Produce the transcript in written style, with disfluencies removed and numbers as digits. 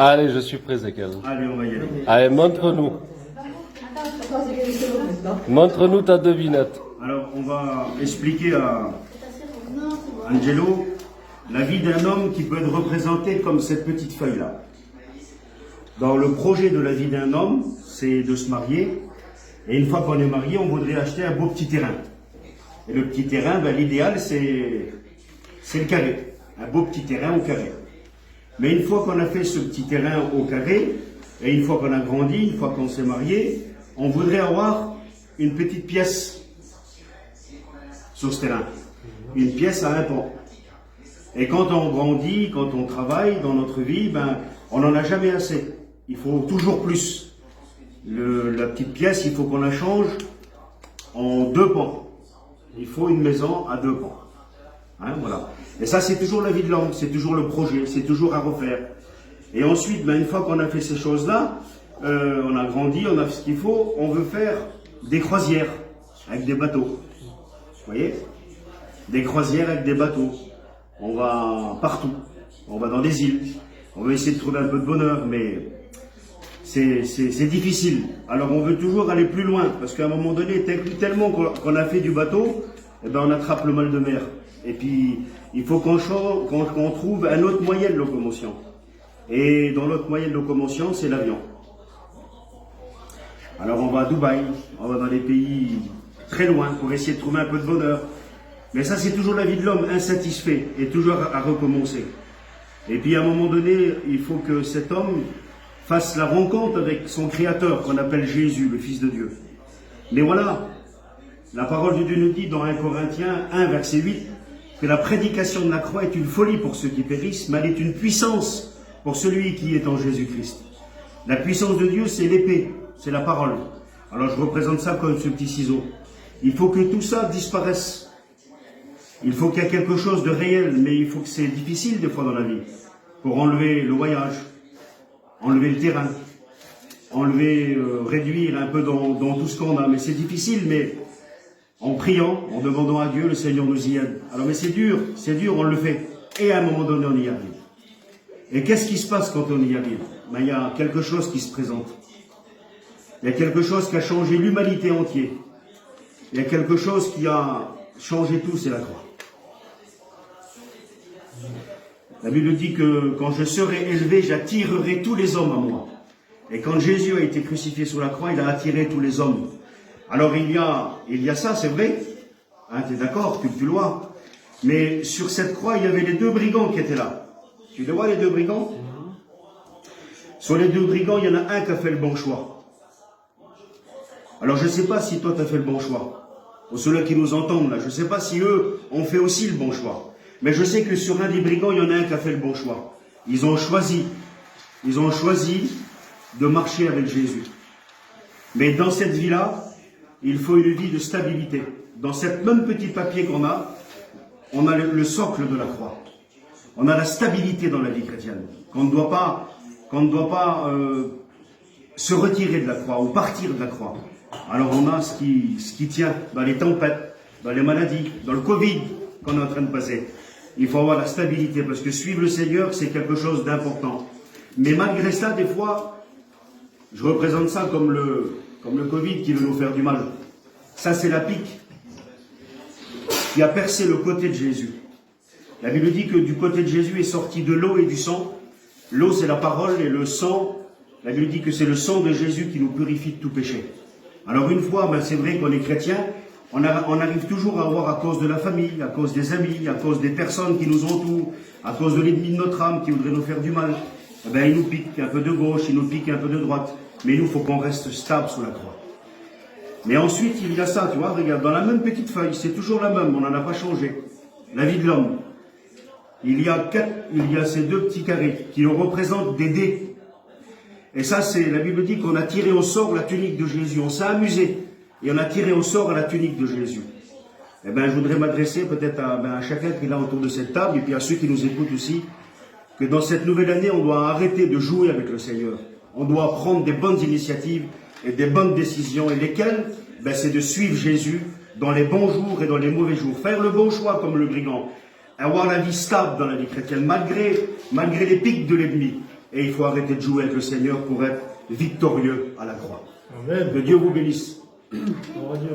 Allez, je suis prêt, Zekel. Allez, on va y aller. Allez, montre-nous. Montre-nous ta devinette. Alors, on va expliquer à Angelo la vie d'un homme qui peut être représenté comme cette petite feuille-là. Dans le projet de la vie d'un homme, c'est de se marier. Et une fois qu'on est marié, on voudrait acheter un beau petit terrain. Et le petit terrain, ben, l'idéal, c'est le carré. Un beau petit terrain au carré. Mais une fois qu'on a fait ce petit terrain au carré, et une fois qu'on a grandi, une fois qu'on s'est marié, on voudrait avoir une petite pièce sur ce terrain. Une pièce à un pan. Et quand on grandit, quand on travaille dans notre vie, ben, on n'en a jamais assez. Il faut toujours plus. La petite pièce, il faut qu'on la change en 2 pans. Il faut une maison à 2 pans. Hein, voilà. Et ça, c'est toujours la vie de l'homme, c'est toujours le projet, c'est toujours à refaire. Et ensuite, ben, une fois qu'on a fait ces choses-là, on a grandi, on a fait ce qu'il faut, on veut faire des croisières avec des bateaux. Vous voyez? Des croisières avec des bateaux. On va partout. On va dans des îles. On veut essayer de trouver un peu de bonheur, mais c'est difficile. Alors on veut toujours aller plus loin, parce qu'à un moment donné, tellement qu'on a fait du bateau, eh ben on attrape le mal de mer. Et puis, il faut qu'on trouve un autre moyen de locomotion. Et dans notre moyen de locomotion, c'est l'avion. Alors on va à Dubaï, on va dans des pays très loin pour essayer de trouver un peu de bonheur. Mais ça, c'est toujours la vie de l'homme, insatisfait, et toujours à recommencer. Et puis à un moment donné, il faut que cet homme fasse la rencontre avec son Créateur, qu'on appelle Jésus, le Fils de Dieu. Mais voilà, la parole de Dieu nous dit dans 1 Corinthiens 1, verset 8, que la prédication de la croix est une folie pour ceux qui périssent, mais elle est une puissance pour celui qui est en Jésus-Christ. La puissance de Dieu, c'est l'épée, c'est la parole. Alors je représente ça comme ce petit ciseau. Il faut que tout ça disparaisse. Il faut qu'il y ait quelque chose de réel, mais il faut que c'est difficile des fois dans la vie. Pour enlever le voyage, enlever le terrain, réduire un peu dans tout ce qu'on a. Mais c'est difficile, mais en priant, en demandant à Dieu, le Seigneur nous y aide. Alors mais c'est dur, on le fait. Et à un moment donné, on y arrive. Et qu'est-ce qui se passe quand on y arrive? Ben, il y a quelque chose qui se présente. Il y a quelque chose qui a changé l'humanité entière. Il y a quelque chose qui a changé tout, c'est la croix. La Bible dit que quand je serai élevé, j'attirerai tous les hommes à moi. Et quand Jésus a été crucifié sur la croix, il a attiré tous les hommes. Alors il y a ça, c'est vrai. Hein, tu es d'accord, tu le vois. Mais sur cette croix, il y avait les 2 brigands qui étaient là. Tu les vois, les 2 brigands? Sur les 2 brigands, il y en a un qui a fait le bon choix. Alors je ne sais pas si toi tu as fait le bon choix. Pour ceux-là qui nous entendent là, je ne sais pas si eux ont fait aussi le bon choix. Mais je sais que sur un des brigands, il y en a un qui a fait le bon choix. Ils ont choisi de marcher avec Jésus. Mais dans cette vie-là, il faut une vie de stabilité. Dans cette même petit papier qu'on a, on a le socle de la croix. On a la stabilité dans la vie chrétienne. Qu'on ne doit pas se retirer de la croix ou partir de la croix. Alors on a ce qui tient dans les tempêtes, dans les maladies, dans le Covid qu'on est en train de passer. Il faut avoir la stabilité, parce que suivre le Seigneur, c'est quelque chose d'important. Mais malgré ça, des fois, je représente ça comme le Covid qui veut nous faire du mal. Ça, c'est la pique qui a percé le côté de Jésus. La Bible dit que du côté de Jésus est sorti de l'eau et du sang. L'eau, c'est la parole, et le sang, la Bible dit que c'est le sang de Jésus qui nous purifie de tout péché. Alors une fois, ben, c'est vrai qu'on est chrétien, on arrive toujours à avoir, à cause de la famille, à cause des amis, à cause des personnes qui nous entourent, à cause de l'ennemi de notre âme qui voudrait nous faire du mal, eh ben, il nous pique un peu de gauche, il nous pique un peu de droite. Mais nous, il faut qu'on reste stable sous la croix. Mais ensuite, il y a ça, tu vois, regarde, dans la même petite feuille, c'est toujours la même, on n'en a pas changé. La vie de l'homme. Il y a ces 2 petits carrés qui représentent des dés. Et ça, la Bible dit qu'on a tiré au sort la tunique de Jésus. On s'est amusé. Et on a tiré au sort la tunique de Jésus. Eh bien, je voudrais m'adresser peut-être à chacun qui est là autour de cette table, et puis à ceux qui nous écoutent aussi, que dans cette nouvelle année, on doit arrêter de jouer avec le Seigneur. On doit prendre des bonnes initiatives et des bonnes décisions. Et lesquelles? Ben, c'est de suivre Jésus dans les bons jours et dans les mauvais jours. Faire le bon choix comme le brigand. Avoir la vie stable dans la vie chrétienne, malgré les pics de l'ennemi. et il faut arrêter de jouer avec le Seigneur pour être victorieux à la croix. Amen. Que Dieu vous bénisse. Gloire à Dieu.